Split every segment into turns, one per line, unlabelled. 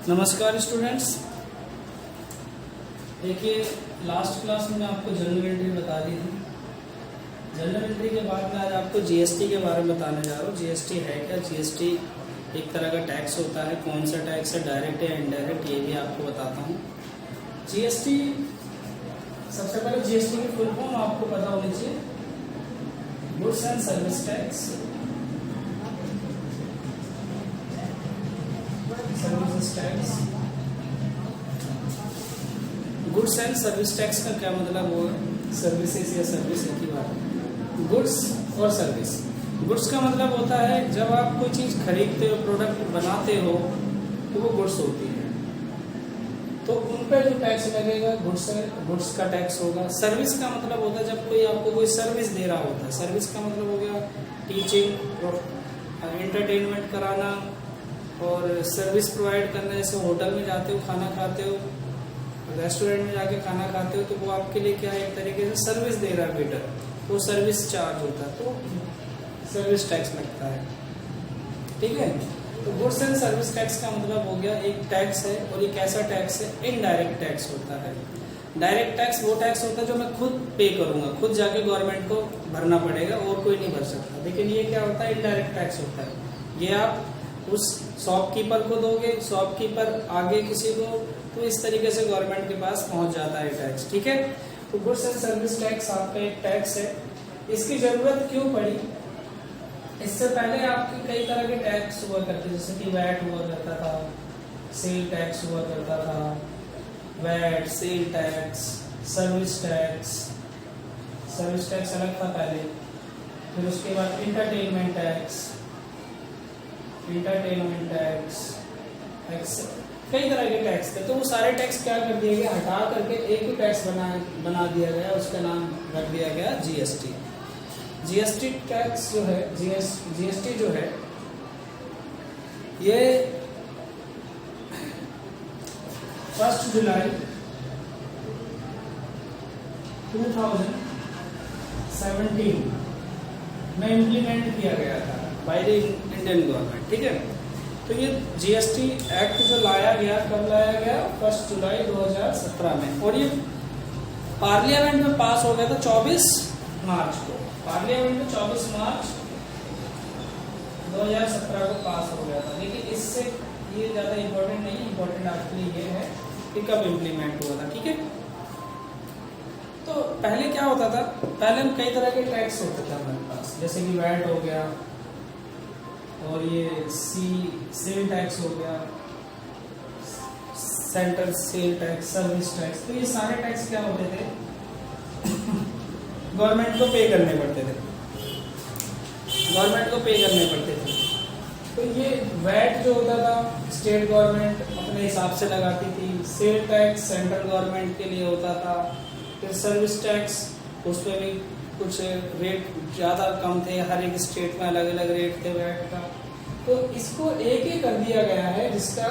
नमस्कार स्टूडेंट्स। देखिए, last class में आपको जनरल एंट्री बता दी थी। जनरल एंट्री के बाद मैं आज आपको जीएसटी के बारे में बताने जा रहा हूँ। जीएसटी है क्या? जीएसटी एक तरह का टैक्स होता है। कौन सा टैक्स है, डायरेक्ट या इनडायरेक्ट, ये भी आपको बताता हूँ। जीएसटी, सबसे पहले जीएसटी की फुल फॉर्म आपको पता होनी चाहिए। Goods and service tax, service tax. Goods and service tax का क्या मतलब हुआ? सर्विसेज या सर्विस एक ही बात है। गुड्स और सर्विस। गुड्स का मतलब होता है जब आप कोई चीज खरीदते हो, प्रोडक्ट बनाते हो, तो वो गुड्स होती है, तो उन पर जो टैक्स लगेगा गुड्स का टैक्स होगा। सर्विस का मतलब होता है जब कोई आपको कोई सर्विस दे रहा होता है। सर्विस का मतलब हो गया टीचिंग, एंटरटेनमेंट कराना और सर्विस प्रोवाइड करना। जैसे होटल में जाते हो, खाना खाते हो, रेस्टोरेंट में जाके खाना खाते हो, तो वो आपके लिए क्या है, एक तरीके से सर्विस दे रहा है वेटर, वो सर्विस चार्ज होता है, तो सर्विस टैक्स लगता है। ठीक है, तो गुड्स एंड सर्विस टैक्स का मतलब हो गया एक टैक्स है, और एक ऐसा टैक्स है इनडायरेक्ट टैक्स होता है। डायरेक्ट टैक्स वो टैक्स होता है जो मैं खुद पे करूंगा, खुद जाके गवर्नमेंट को भरना पड़ेगा और कोई नहीं भर सकता। लेकिन ये क्या होता है, इनडायरेक्ट टैक्स होता है। ये आप उस शॉपकीपर को दोगे, शॉपकीपर आगे किसी को, तो इस तरीके से गवर्नमेंट के पास पहुंच जाता है टैक्स। ठीक है, तो गुड्स एंड सर्विस टैक्स आपका एक टैक्स है। इसकी जरूरत क्यों पड़ी? इससे पहले आपके कई तरह के टैक्स हुआ करते, जैसे कि वैट हुआ करता था, सेल टैक्स हुआ करता था, VAT, sale tax, service tax. Service tax अलग था पहले। फिर उसके बाद इंटरटेनमेंट टैक्स, कई तरह के टैक्स थे। तो वो सारे टैक्स क्या कर दिए गए, हटा करके एक ही टैक्स बना दिया गया, उसका नाम रख दिया गया जीएसटी। जीएसटी टैक्स जो है, जीएसटी जो है, ये 1 जुलाई 2017 में इम्प्लीमेंट किया गया था बाय द इंडियन गवर्नमेंट। ठीक है, तो ये जीएसटी एक्ट जो लाया गया, कब लाया गया? 1 जुलाई 2017 में, और ये पार्लियामेंट में पास हो गया था 24 मार्च को। पार्लियामेंट में 24 मार्च 2017 को पास हो गया था। लेकिन इससे ये ज्यादा इम्पोर्टेंट नहीं है, इम्पोर्टेंट आपके लिए ये है कि कब इम्प्लीमेंट हुआ था। ठीक है, तो पहले क्या होता था, पहले हम कई तरह के टैक्स होते थे हमारे पास, जैसे कि वैट हो गया, और ये सेल टैक्स हो गया, central cell tax, service tax. तो ये सारे टैक्स क्या होते थे, गवर्नमेंट को पे करने पड़ते थे, तो ये वैट जो होता था स्टेट गवर्नमेंट अपने हिसाब से लगाती थी, सेल टैक्स सेंट्रल गवर्नमेंट के लिए होता था, फिर सर्विस टैक्स, उस पर भी कुछ रेट ज़्यादा कम थे, हर एक स्टेट में अलग अलग रेट थे वैट का। तो इसको एक ही कर दिया गया है, जिसका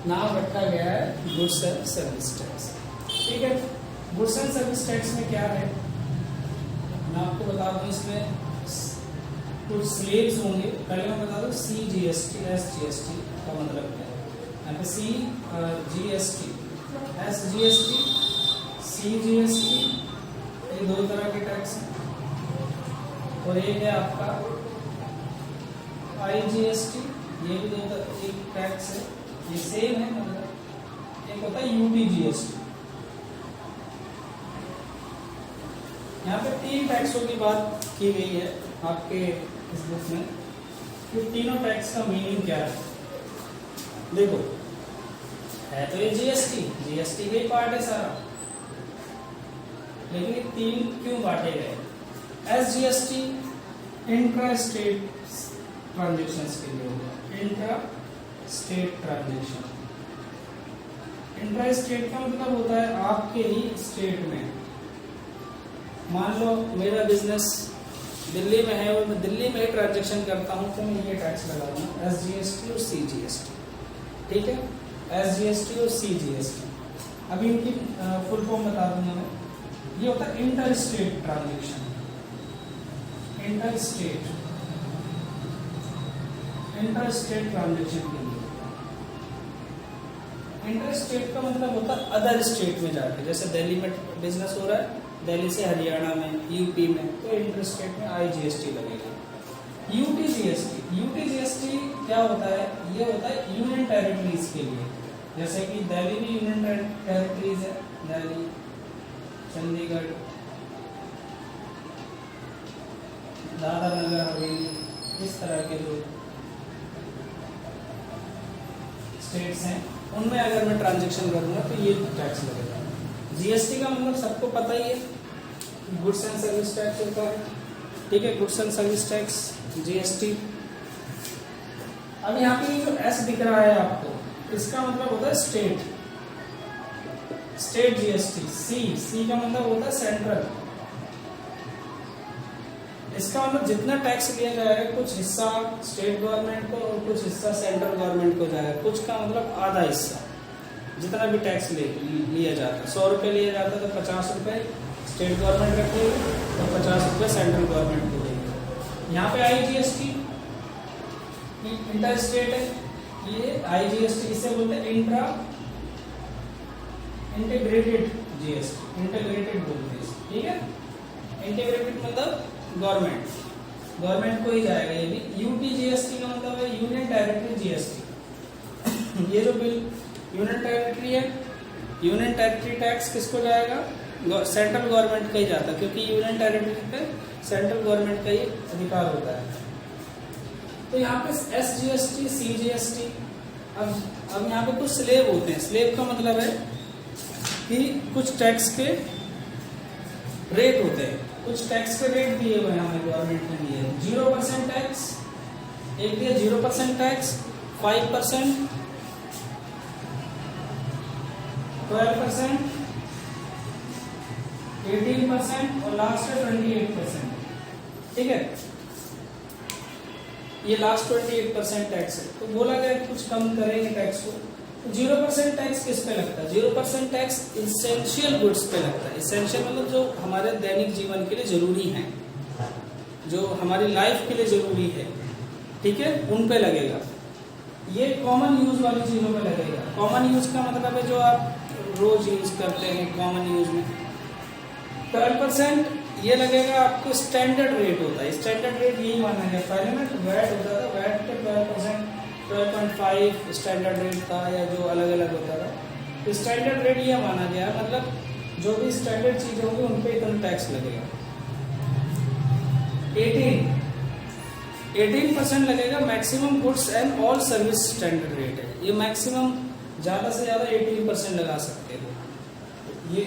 नाम रखा गया है गुड्स एंड सर्विस टैक्स। ठीक है, गुड्स एंड सर्विस टैक्स में क्या है, मैं आपको बता दूं। इसमें कुछ स्लेब्स होंगे। पहले मैं बता दूं, CGST, SGST का मतलब क्या है। यहाँ पे CGST, SGST, CGST, ये दो तरह के टैक्स हैं। और एक है आपका IGST, ये भी एक टैक्स है, ये सेम है, मतलब एक होता है UTGST। यहाँ पे 3 टैक्सों की बात की गई है आपके इस बुक में। ये तीनों टैक्स का मीनिंग क्या है? देखो, है तो ये जीएसटी का ही पार्ट है सारा, लेकिन ये 3 क्यों बांटे गए? SGST इंट्रा स्टेट ट्रांजेक्शन्स के लिए होगा। Intra state transaction, intra state का मतलब होता है आपके ही स्टेट में। मान लो मेरा बिजनेस दिल्ली में है और मैं दिल्ली में ही ट्रांजेक्शन करता हूँ, तो मैं ये टैक्स लगाऊंगा, SGST और CGST। ठीक है, SGST और CGST। अभी इनकी फुल फॉर्म बता दूंगा मैं। ये होता है inter state transaction, inter state transaction के लिए। इंटर स्टेट का मतलब होता है अदर स्टेट में जाके, जैसे दिल्ली में बिजनेस हो रहा है, दिल्ली से हरियाणा में, यूपी में, तो इंटर स्टेट में IGST लगेगा। यूटीजीएसटी क्या होता है? ये होता है यूनियन टेरिटरीज के लिए, जैसे कि दिल्ली भी यूनियन टेरिटरीज है, दिल्ली, चंडीगढ़, दादरा नगर हवेली, इस तरह के जो स्टेट्स हैं उनमें अगर मैं ट्रांजैक्शन करूंगा तो ये टैक्स लगेगा। जीएसटी का मतलब सबको पता ही है, गुड्स एंड सर्विस टैक्स होता है, ठीक है, goods and service tax GST. अब यहाँ पे जो एस दिख रहा है आपको, इसका मतलब होता है स्टेट, स्टेट जीएसटी। सी का मतलब होता है सेंट्रल। इसका मतलब जितना टैक्स लिया जाएगा, कुछ हिस्सा स्टेट गवर्नमेंट को और कुछ हिस्सा सेंट्रल गवर्नमेंट को जाएगा। कुछ का मतलब आधा हिस्सा, जितना भी टैक्स लिया जाता है, 100 रुपये लिया जाता है तो 50 रुपये स्टेट गवर्नमेंट रखेगी और 50 रुपये सेंट्रल गवर्नमेंट को देगी। यहाँ पे IGST इंटर स्टेट है, ये IGST इसे बोलते हैं इंटीग्रेटेड जीएसटी, इंटीग्रेटेड बोलते हैं, ठीक है। इंटीग्रेटेड मतलब गवर्नमेंट को ही जाएगा ये भी। यूटीजीएसटी का मतलब है यूनियन टेरिटरी जीएसटी। ये जो बिल यूनियन टेरिटरी है, यूनियन टेरिटरी टैक्स किसको जाएगा? सेंट्रल गवर्नमेंट का ही जाता है, क्योंकि यूनियन टेरिटरी पे सेंट्रल गवर्नमेंट का ही अधिकार होता है। तो यहाँ पे SGST, CGST। अब यहाँ पे कुछ स्लेब होते हैं। स्लेब का मतलब है कि कुछ टैक्स के रेट होते हैं, कुछ टैक्स के रेट दिए हुए हैं हमें गवर्नमेंट ने दिए। 0% टैक्स, एक दिया 0% टैक्स, 5%, 12%, 18% और लास्ट है 28%, ठीक है। ये लास्ट 28% टैक्स है। तो बोला गया कि कुछ कम करेंगे टैक्स को। 0% टैक्स किस पे लगता है? 0% टैक्स इसेंशियल गुड्स पे लगता है। इसेंशियल मतलब जो हमारे दैनिक जीवन के लिए जरूरी हैं, जो हमारी लाइफ के लिए जरूरी है, ठीक है, उन पे लगेगा। ये कॉमन यूज वाली चीजों पे लगेगा। कॉमन यूज का मतलब है जो आप रोज यूज करते हैं कॉमन यूज में। 12% ये लगेगा आपको, स्टैंडर्ड रेट होता है। स्टैंडर्ड रेट यही माना गया, पहले में वैट होता था, वैट पे 12%, 12.5 स्टैंडर्ड रेट था, या जो अलग अलग होता था। तो स्टैंडर्ड रेट ये माना गया, मतलब जो भी स्टैंडर्ड चीजें होंगी उन पे इतना टैक्स लगेगा। 18% लगेगा maximum goods and all service standard rate है। ये मैक्सिमम ज्यादा से ज्यादा 18% लगा सकते हो। ये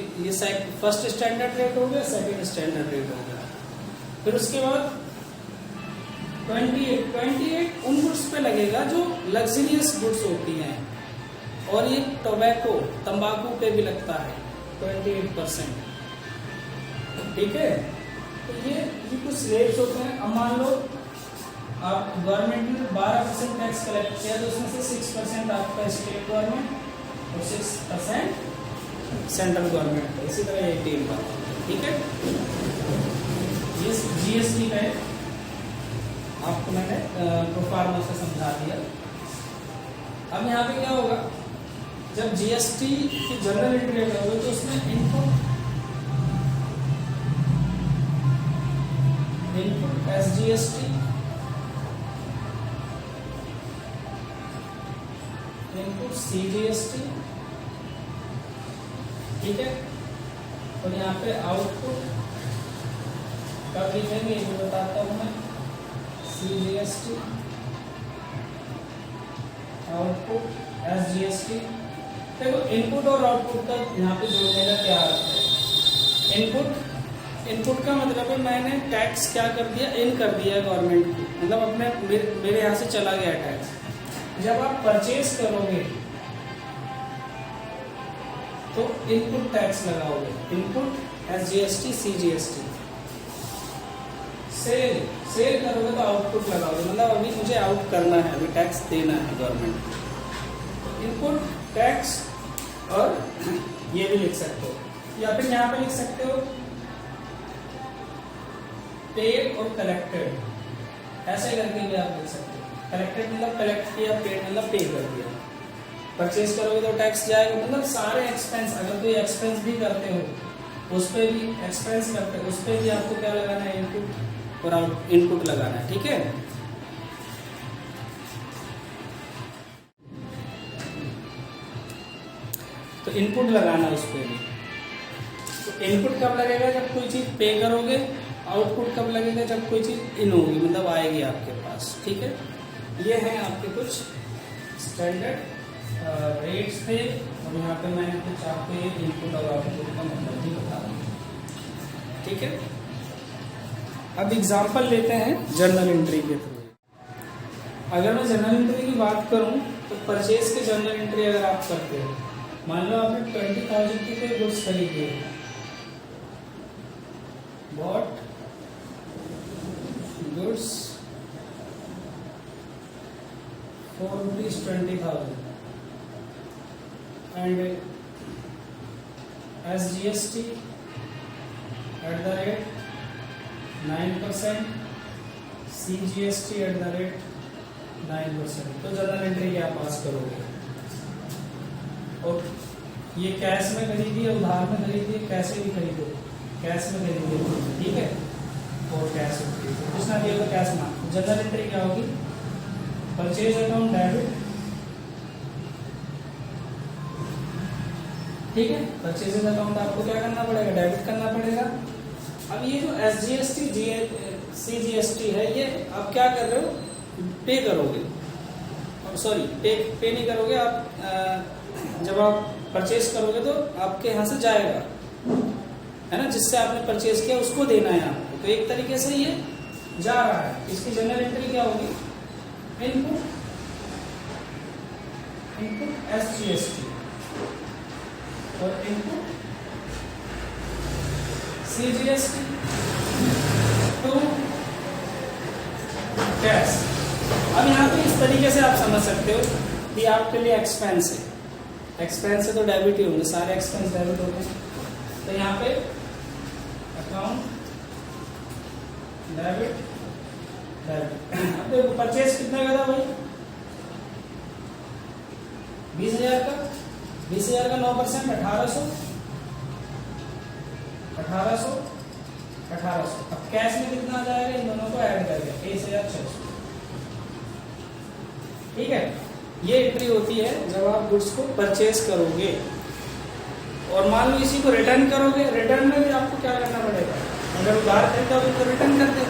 फर्स्ट स्टैंडर्ड रेट हो गया, सेकंड स्टैंडर्ड रेट हो गया। फिर उसके बाद 28 उन गुड्स पे लगेगा जो लग्जरियस गुड्स होती हैं, और ये टोबैको, तंबाकू पे भी लगता है 28%, ठीक है। तो ये कुछ रेट्स होते हैं। अब मान लो आप गवर्नमेंट ने 12% टैक्स कलेक्ट किया, तो उसमें से 6% आपका स्टेट गवर्नमेंट और 6% सेंट्रल गवर्नमेंट, इसी तरह 18%, ठीक है। ये GST का है, आपको मैंने प्रोफार्मा से समझा दिया। अब यहाँ पे क्या होगा, जब GST की जनरल एंट्री होगी तो उसमें इनपुट SGST, इनपुट CGST, ठीक है, और यहाँ पे आउटपुट कब लिखेंगे ये भी बताता हूँ मैं। CGST, output SGST। देखो इनपुट और आउटपुट का यहाँ पे जोड़ने का क्या अर्थ है? इनपुट का मतलब है मैंने टैक्स क्या कर दिया, इन कर दिया गवर्नमेंट को, मतलब अपने मेरे यहाँ से चला गया टैक्स। जब आप परचेज करोगे तो इनपुट टैक्स लगाओगे, इनपुट SGST, CGST। सेल करोगे तो आउटपुट लगाओगे, मतलब अभी मुझे आउट करना है, अभी टैक्स देना है गवर्नमेंट को। इनपुट टैक्स, और ये भी लिख सकते हो, या फिर यहाँ पे लिख सकते हो पेड और कलेक्टेड, ऐसे करके भी आप लिख सकते हो। कलेक्टेड मतलब कलेक्ट किया, पेड मतलब पे कर दिया, परचेज करोगे तो टैक्स जाएगा, मतलब सारे एक्सपेंस, अगर कोई एक्सपेंस भी करते हो उस पे भी एक्सपेंस करते हो उस पे भी आपको क्या लगाना है, इनपुट और आउट इनपुट लगाना है, ठीक है। तो इनपुट लगाना उस पे भी। तो इनपुट कब लगेगा, जब कोई चीज पे करोगे, आउटपुट कब लगेगा, जब कोई चीज इन होगी, मतलब आएगी आपके पास, ठीक है। ये हैं आपके कुछ स्टैंडर्ड रेट्स थे, और यहाँ पे मैंने कुछ आपको इनपुट और आउटपुट का मतलब भी बता रहा, ठीक है। अब एग्जांपल लेते हैं जर्नल एंट्री के थ्रू। अगर मैं जर्नल एंट्री की बात करूं तो परचेज के जर्नल एंट्री अगर आप करते हो, मान लो आपने 20,000 की कोई गुड्स खरीदी है, bought goods for ₹20,000 and SGST @ 9%, CGST @ 9%, तो जर्नल एंट्री क्या पास करोगे। और ये कैश में खरीदी है, उधार में खरीदी है, कैसे भी खरीदो, कैश में खरीदी है, ठीक है, और कैश में खरीदो, कुछ ना दिया तो कैश ना। जर्नल एंट्री क्या होगी, परचेज अकाउंट डेबिट, ठीक है, परचेज अकाउंट आपको क्या करना पड़ेगा, डेबिट करना पड़ेगा। अब ये जो SGST CGST है, ये आप क्या कर रहे हो, पे करोगे, सॉरी पे नहीं करोगे आप, जब आप परचेज करोगे तो आपके यहाँ से जाएगा, है ना, जिससे आपने परचेज किया उसको देना है आपको, तो एक तरीके से ये जा रहा है। इसकी जर्नल एंट्री क्या होगी, इनपुट SGST और इनपुट CGST टू कैश। अब यहाँ पे इस तरीके से आप समझ सकते हो कि आपके लिए एक्सपेंस है, एक्सपेंस है तो डेबिट ही होंगे, सारे एक्सपेंस डेबिट होंगे। तो यहाँ पे अकाउंट डेबिट डेबिट। अब देखो परचेज कितना का था भाई, 20,000 का, 20,000 का 9%, 1800। अब कैश में कितना आ जाएगा, इन दोनों को ऐड करके 23,600, ठीक है। ये एंट्री होती है जब आप गुड्स को परचेज करोगे, और मान लो इसी को रिटर्न करोगे, रिटर्न में भी आपको क्या करना पड़ेगा, अगर उधार खरीदोगे तो रिटर्न कर दे,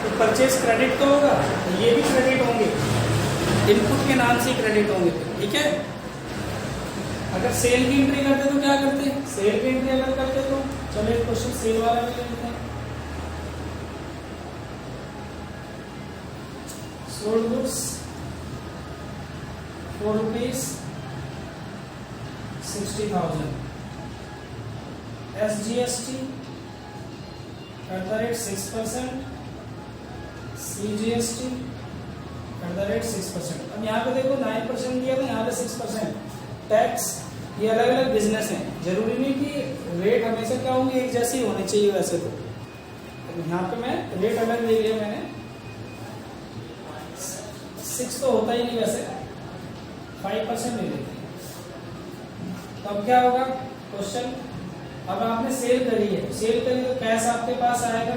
तो परचेज क्रेडिट तो होगा, तो ये भी क्रेडिट होंगे, इनपुट के नाम से क्रेडिट होंगे, ठीक है। अगर सेल की एंट्री करते तो क्या करते हैं, सेल की एंट्री अगर करते तो चलो एक क्वेश्चन सेल वाला भी लेते हैं। Sold goods for ₹60,000, SGST @ 6%, CGST @ 6%। अब यहाँ पे देखो 9% दिया था, यहाँ पे 6%। टैक्स ये अलग अलग बिजनेस हैं, जरूरी नहीं कि रेट हमेशा क्या होंगे, एक जैसी होनी चाहिए वैसे तो। यहाँ पे मैं रेट अलग ले लिया मैंने, 6 तो होता ही नहीं वैसे, 5% ले लेते हैं। तो अब क्या होगा क्वेश्चन, अब आपने सेल करी है, सेल करी तो कैश आपके पास आएगा,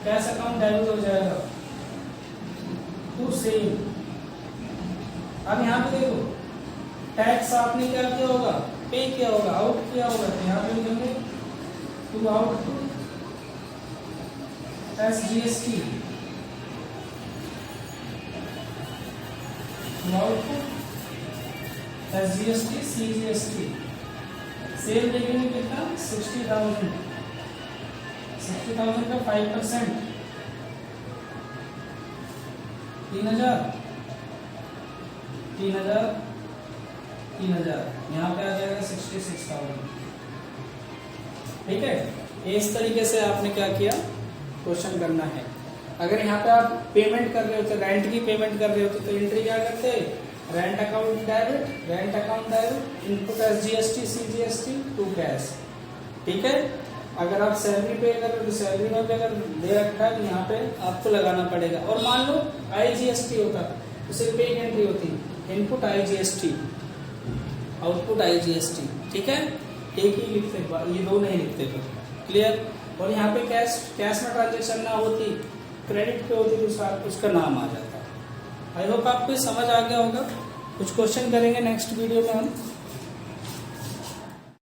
कैश अकाउंट डेबिट हो जाएगा टू सेल। अब यहाँ पे देखो टैक्स आपने क्या किया होगा, पे किया होगा, आउट किया होगा, तो यहाँ पे लिखेंगे to out SGST, output SGST CGST। Sale देखेंगे कितना, 60,000, 60,000 का 5%, 3,000, 3,000, 3,000, यहाँ पे आ जाएगा 66,000, ठीक है। इस तरीके से आपने क्या किया, क्वेश्चन करना है। अगर यहाँ पे आप पेमेंट कर रहे हो, तो रेंट की पेमेंट कर रहे हो तो एंट्री क्या करते हैं, rent account debit, input SGST CGST to cash, ठीक है। अगर आप सैलरी पे कर रहे हो तो सैलरी में भी अगर दे रखा है तो यहाँ पे आपको लगाना पड़ेगा। और मान लो IGST होता तो सिर्फ पे एंट्री होती, इनपुट IGST, आउटपुट IGST, ठीक है, एक ही लिखते, ये दो नहीं लिखते तो क्लियर। और यहाँ पे कैश में ट्रांजेक्शन ना होती, क्रेडिट पे होती तो उसका नाम आ जाता। आई होप आपको समझ आ गया होगा। कुछ क्वेश्चन करेंगे नेक्स्ट वीडियो में हम।